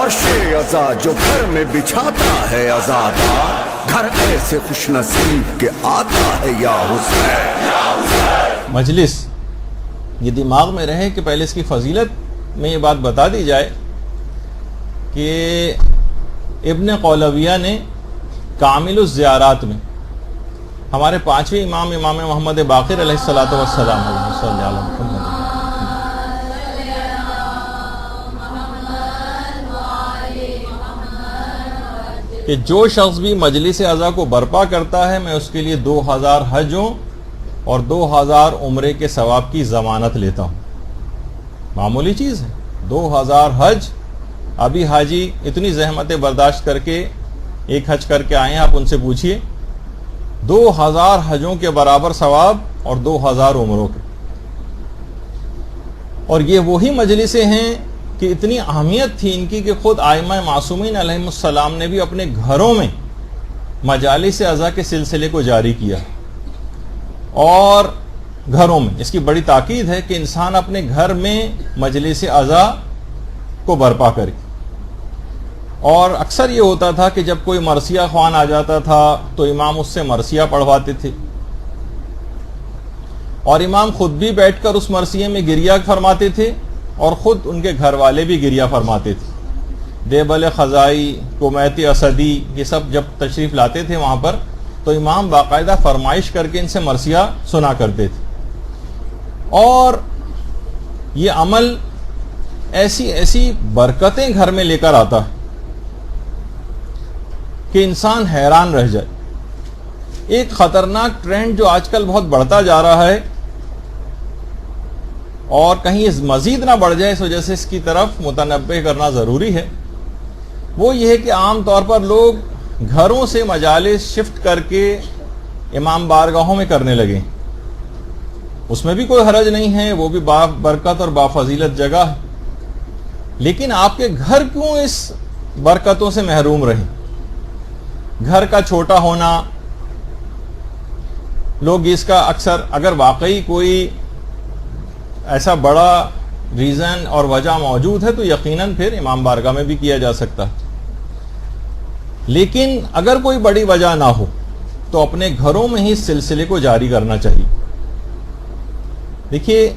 فرش عزا جو گھر میں بچھاتا ہے عزادہ، گھر ایسے خوش نصیب کے آتا ہے یا حسین۔ مجلس یہ دماغ میں رہے کہ پہلے اس کی فضیلت میں یہ بات بتا دی جائے کہ ابن قولویہ نے کامل الزیارات میں ہمارے پانچویں امام محمد باقر علیہ الصلوۃ والسلام کہ جو شخص بھی مجلس عزا کو برپا کرتا ہے میں اس کے لیے 2000 حجوں اور 2000 عمرے کے ثواب کی ضمانت لیتا ہوں۔ معمولی چیز ہے 2000 حج۔ ابھی حاجی اتنی زحمتیں برداشت کر کے ایک حج کر کے آئے ہیں، آپ ان سے پوچھئے 2000 حجوں کے برابر ثواب اور 2000 عمروں کے۔ اور یہ وہی مجلسیں ہیں کہ اتنی اہمیت تھی ان کی کہ خود ائمہ معصومین علیہم السلام نے بھی اپنے گھروں میں مجالس عزا کے سلسلے کو جاری کیا، اور گھروں میں اس کی بڑی تاکید ہے کہ انسان اپنے گھر میں مجلس عزا کو برپا کرے۔ اور اکثر یہ ہوتا تھا کہ جب کوئی مرثیہ خوان آ جاتا تھا تو امام اس سے مرثیہ پڑھواتے تھے، اور امام خود بھی بیٹھ کر اس مرثیے میں گریہ فرماتے تھے، اور خود ان کے گھر والے بھی گریہ فرماتے تھے۔ دیبل خزائی، کمیت اسدی، یہ سب جب تشریف لاتے تھے وہاں پر تو امام باقاعدہ فرمائش کر کے ان سے مرثیہ سنا کرتے تھے۔ اور یہ عمل ایسی برکتیں گھر میں لے کر آتا ہے کہ انسان حیران رہ جائے۔ ایک خطرناک ٹرینڈ جو آج کل بہت بڑھتا جا رہا ہے، اور کہیں مزید نہ بڑھ جائے اس وجہ سے اس کی طرف متنبہ کرنا ضروری ہے، وہ یہ ہے کہ عام طور پر لوگ گھروں سے مجالس شفٹ کر کے امام بارگاہوں میں کرنے لگے۔ اس میں بھی کوئی حرج نہیں ہے، وہ بھی با برکت اور با فضیلت جگہ ہے، لیکن آپ کے گھر کیوں اس برکتوں سے محروم رہیں؟ گھر کا چھوٹا ہونا، لوگ اس کا اکثر اگر واقعی کوئی ایسا بڑا ریزن اور وجہ موجود ہے تو یقیناً پھر امام بارگاہ میں بھی کیا جا سکتا ہے، لیکن اگر کوئی بڑی وجہ نہ ہو تو اپنے گھروں میں ہی اس سلسلے کو جاری کرنا چاہیے۔ دیکھیے،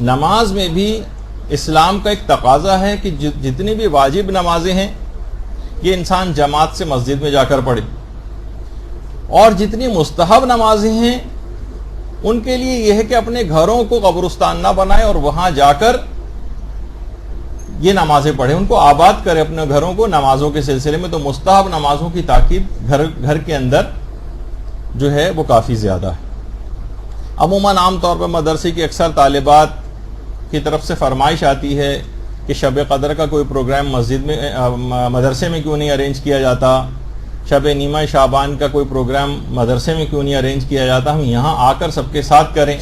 نماز میں بھی اسلام کا ایک تقاضا ہے کہ جتنی بھی واجب نمازیں ہیں یہ انسان جماعت سے مسجد میں جا کر پڑھے، اور جتنی مستحب نمازیں ہیں ان کے لیے یہ ہے کہ اپنے گھروں کو قبرستان نہ بنائے اور وہاں جا کر یہ نمازیں پڑھے، ان کو آباد کرے اپنے گھروں کو نمازوں کے سلسلے میں۔ تو مستحب نمازوں کی تاکید گھر کے اندر جو ہے وہ کافی زیادہ ہے۔ عموماً عام طور پر مدرسے کی اکثر طالبات کی طرف سے فرمائش آتی ہے کہ شب قدر کا کوئی پروگرام مسجد میں مدرسے میں کیوں نہیں ارینج کیا جاتا، شب نیمہ شعبان کا کوئی پروگرام مدرسے میں کیوں نہیں ارینج کیا جاتا، ہم یہاں آ کر سب کے ساتھ کریں۔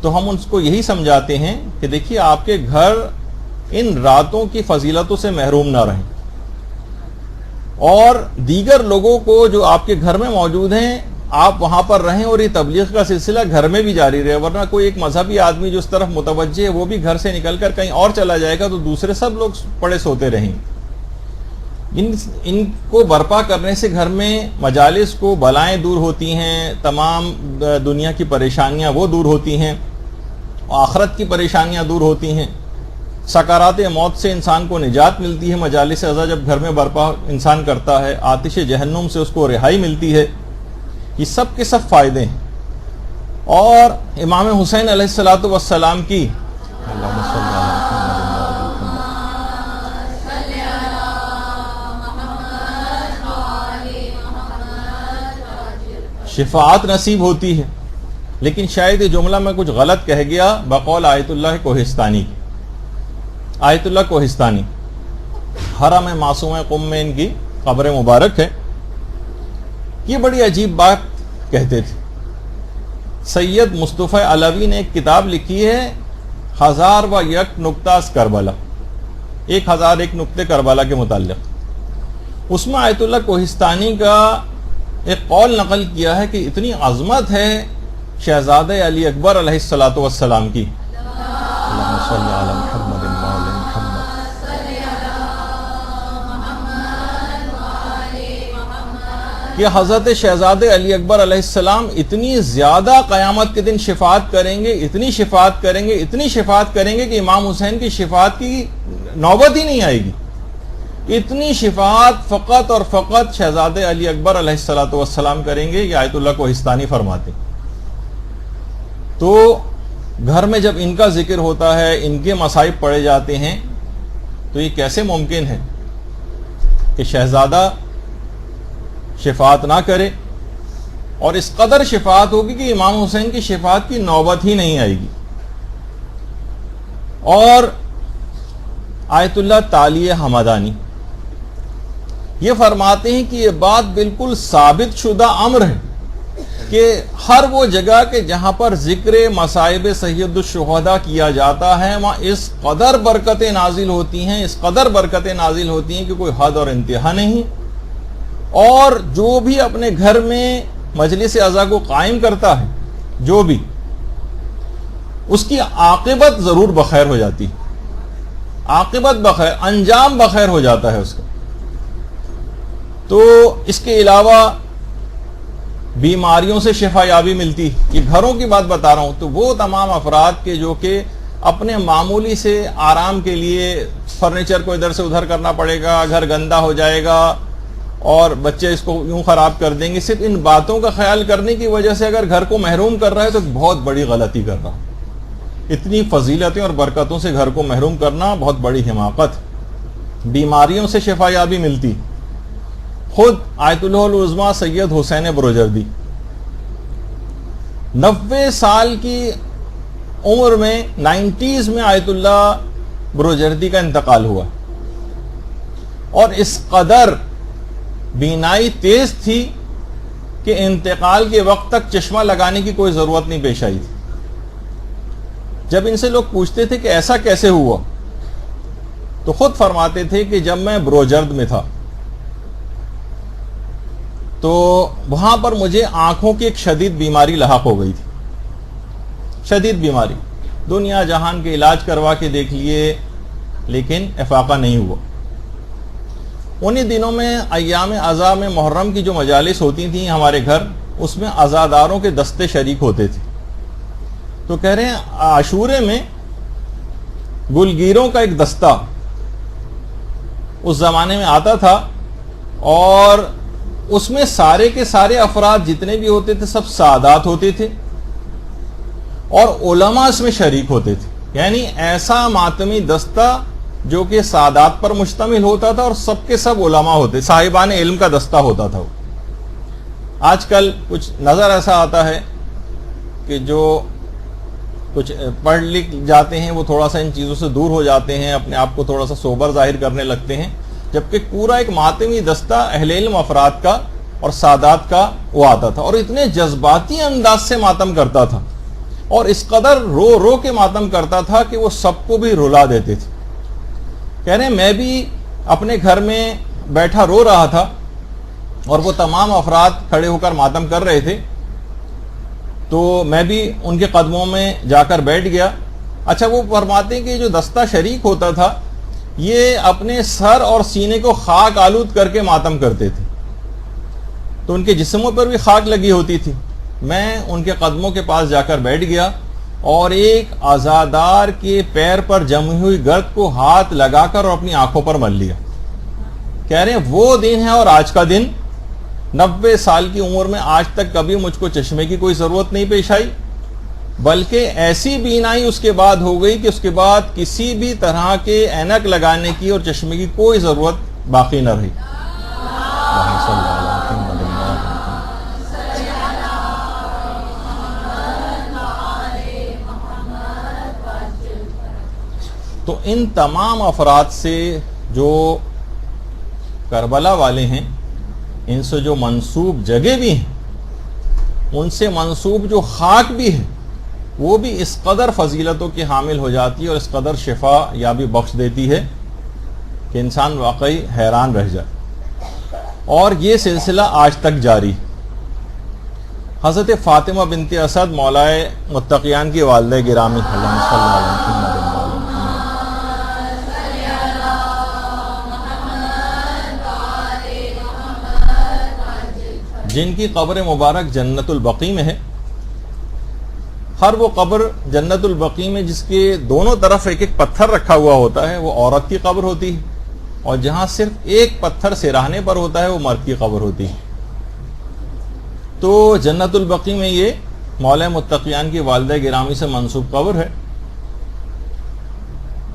تو ہم ان کو یہی سمجھاتے ہیں کہ دیکھیے، آپ کے گھر ان راتوں کی فضیلتوں سے محروم نہ رہیں، اور دیگر لوگوں کو جو آپ کے گھر میں موجود ہیں آپ وہاں پر رہیں، اور یہ تبلیغ کا سلسلہ گھر میں بھی جاری رہے، ورنہ کوئی ایک مذہبی آدمی جو اس طرف متوجہ ہے وہ بھی گھر سے نکل کر کہیں اور چلا جائے گا تو دوسرے سب لوگ پڑے سوتے رہیں۔ ان کو برپا کرنے سے گھر میں مجالس کو بلائیں دور ہوتی ہیں، تمام دنیا کی پریشانیاں وہ دور ہوتی ہیں، آخرت کی پریشانیاں دور ہوتی ہیں، سکرات موت سے انسان کو نجات ملتی ہے۔ مجالس عزا جب گھر میں برپا انسان کرتا ہے، آتش جہنم سے اس کو رہائی ملتی ہے۔ یہ سب کے سب فائدے ہیں۔ اور امام حسین علیہ الصلوۃ والسلام کی شفاعت نصیب ہوتی ہے، لیکن شاید یہ جملہ میں کچھ غلط کہہ گیا، بقول آیت اللہ کوہستانی۔ آیت اللہ کوہستانی حرم معصوم قم میں ان کی قبر مبارک ہے۔ یہ بڑی عجیب بات کہتے تھے۔ سید مصطفی علوی نے ایک کتاب لکھی ہے 1001 نکتہ از کربلا، 1001 نکتے کربلا کے متعلق۔ اس میں آیت اللہ کوہستانی کا ایک قول نقل کیا ہے کہ اتنی عظمت ہے شہزادہ علی اکبر علیہ الصلوۃ والسلام کی، اللہم صلی علی محمد وعلی محمد، کہ حضرت شہزادے علی اکبر علیہ السلام اتنی زیادہ قیامت کے دن شفاعت کریں گے، اتنی شفاعت کریں گے، اتنی شفاعت کریں گے کہ امام حسین کی شفاعت کی نوبت ہی نہیں آئے گی. اتنی شفاعت فقط اور فقط شہزادے علی اکبر علیہ السلام کریں گے. یہ آیت اللہ کوہستانی فرماتے. تو گھر میں جب ان کا ذکر ہوتا ہے، ان کے مصائب پڑے جاتے ہیں، تو یہ کیسے ممکن ہے کہ شہزادہ شفاعت نہ کرے؟ اور اس قدر شفاعت ہوگی کہ امام حسین کی شفاعت کی نوبت ہی نہیں آئے گی. اور آیت اللہ تعالی حمدانی یہ فرماتے ہیں کہ یہ بات بالکل ثابت شدہ امر ہے کہ ہر وہ جگہ کہ جہاں پر ذکر مصائب سید الشہداء کیا جاتا ہے، وہاں اس قدر برکتیں نازل ہوتی ہیں، اس قدر برکتیں نازل ہوتی ہیں کہ کوئی حد اور انتہا نہیں. اور جو بھی اپنے گھر میں مجلس عزا کو قائم کرتا ہے، جو بھی، اس کی عاقبت ضرور بخیر ہو جاتی ہے. عاقبت بخیر، انجام بخیر ہو جاتا ہے اس کا. تو اس کے علاوہ بیماریوں سے شفا یابی ملتی. یہ گھروں کی بات بتا رہا ہوں. تو وہ تمام افراد کے جو کہ اپنے معمولی سے آرام کے لیے فرنیچر کو ادھر سے ادھر کرنا پڑے گا، گھر گندا ہو جائے گا اور بچے اس کو یوں خراب کر دیں گے، صرف ان باتوں کا خیال کرنے کی وجہ سے اگر گھر کو محروم کر رہا ہے تو بہت بڑی غلطی کر رہا. اتنی فضیلتیں اور برکتوں سے گھر کو محروم کرنا بہت بڑی حماقت. بیماریوں سے شفا یابی ملتی. خود آیت اللہ العظمیٰ سید حسین بروجردی 90 سال کی عمر میں 90s میں آیت اللہ بروجردی کا انتقال ہوا. اور اس قدر بینائی تیز تھی کہ انتقال کے وقت تک چشمہ لگانے کی کوئی ضرورت نہیں پیش آئی تھی. جب ان سے لوگ پوچھتے تھے کہ ایسا کیسے ہوا، تو خود فرماتے تھے کہ جب میں بروجرد میں تھا تو وہاں پر مجھے آنکھوں کی ایک شدید بیماری لاحق ہو گئی تھی. شدید بیماری، دنیا جہان کے علاج کروا کے دیکھ لیے لیکن افاقہ نہیں ہوا. انہی دنوں میں ایام عزا میں محرم کی جو مجالس ہوتی تھیں ہمارے گھر، اس میں عزاداروں کے دستے شریک ہوتے تھے. تو کہہ رہے ہیں عاشورے میں گلگیروں کا ایک دستہ اس زمانے میں آتا تھا، اور اس میں سارے کے سارے افراد جتنے بھی ہوتے تھے سب سادات ہوتے تھے، اور علماء اس میں شریک ہوتے تھے. یعنی ایسا ماتمی دستہ جو کہ سادات پر مشتمل ہوتا تھا اور سب کے سب علماء ہوتے، صاحبان علم کا دستہ ہوتا تھا. آج کل کچھ نظر ایسا آتا ہے کہ جو کچھ پڑھ لکھ جاتے ہیں وہ تھوڑا سا ان چیزوں سے دور ہو جاتے ہیں، اپنے آپ کو تھوڑا سا سوبر ظاہر کرنے لگتے ہیں، جبکہ پورا ایک ماتمی دستہ اہل علم افراد کا اور سادات کا وہ آتا تھا، اور اتنے جذباتی انداز سے ماتم کرتا تھا، اور اس قدر رو رو کے ماتم کرتا تھا کہ وہ سب کو بھی رلا دیتے تھے. کہہ رہے ہیں میں بھی اپنے گھر میں بیٹھا رو رہا تھا، اور وہ تمام افراد کھڑے ہو کر ماتم کر رہے تھے، تو میں بھی ان کے قدموں میں جا کر بیٹھ گیا. اچھا، وہ فرماتے ہیں کہ جو دستہ شریک ہوتا تھا یہ اپنے سر اور سینے کو خاک آلود کر کے ماتم کرتے تھے، تو ان کے جسموں پر بھی خاک لگی ہوتی تھی. میں ان کے قدموں کے پاس جا کر بیٹھ گیا اور ایک عزادار کے پیر پر جمی ہوئی گرد کو ہاتھ لگا کر اور اپنی آنکھوں پر مل لیا. کہہ رہے ہیں وہ دن ہے اور آج کا دن. 90 سال کی عمر میں آج تک کبھی مجھ کو چشمے کی کوئی ضرورت نہیں پیش آئی، بلکہ ایسی بینائی اس کے بعد ہو گئی کہ اس کے بعد کسی بھی طرح کے اینک لگانے کی اور چشمے کی کوئی ضرورت باقی نہ رہی. تو ان تمام افراد سے جو کربلا والے ہیں، ان سے جو منسوب جگہ بھی ہیں، ان سے منسوب جو خاک بھی ہے، وہ بھی اس قدر فضیلتوں کی حامل ہو جاتی ہے اور اس قدر شفا یا بھی بخش دیتی ہے کہ انسان واقعی حیران رہ جائے. اور یہ سلسلہ آج تک جاری. حضرت فاطمہ بنت اسد مولائے متقیان کی والدہ گرامی صلی اللہ علیہ وسلم، جن کی قبر مبارک جنت البقیع میں ہے. ہر وہ قبر جنت البقیع میں جس کے دونوں طرف ایک ایک پتھر رکھا ہوا ہوتا ہے وہ عورت کی قبر ہوتی ہے، اور جہاں صرف ایک پتھر سراہنے پر ہوتا ہے وہ مرد کی قبر ہوتی ہے. تو جنت البقیع میں یہ مولا متقیان کی والدہ گرامی سے منسوب قبر ہے.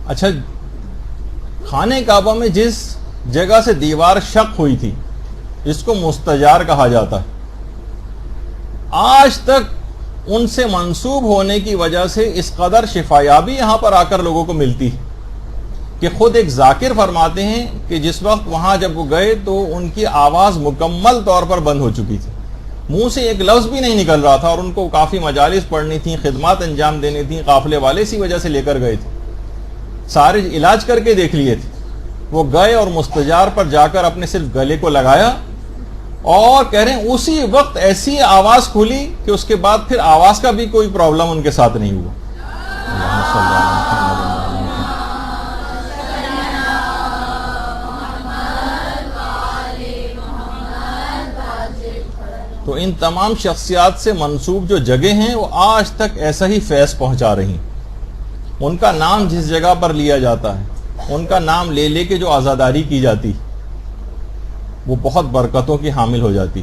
اچھا، خانہ کعبہ میں جس جگہ سے دیوار شق ہوئی تھی جس کو مستجار کہا جاتا ہے، آج تک ان سے منسوب ہونے کی وجہ سے اس قدر شفایابی یہاں پر آ کر لوگوں کو ملتی ہے کہ خود ایک ذاکر فرماتے ہیں کہ جس وقت وہاں جب وہ گئے تو ان کی آواز مکمل طور پر بند ہو چکی تھی، منہ سے ایک لفظ بھی نہیں نکل رہا تھا، اور ان کو کافی مجالس پڑھنی تھیں، خدمات انجام دینی تھیں، قافلے والے اسی وجہ سے لے کر گئے تھے، سارے علاج کر کے دیکھ لیے تھے. وہ گئے اور مستجار پر جا کر اپنے صرف گلے کو لگایا، اور کہہ رہے ہیں اسی وقت ایسی آواز کھلی کہ اس کے بعد پھر آواز کا بھی کوئی پرابلم ان کے ساتھ نہیں ہوا. تو ان تمام شخصیات سے منسوب جو جگہ ہیں وہ آج تک ایسا ہی فیض پہنچا رہی ہیں. ان کا نام جس جگہ پر لیا جاتا ہے، ان کا نام لے لے کے جو عزاداری کی جاتی وہ بہت برکتوں کی حامل ہو جاتی.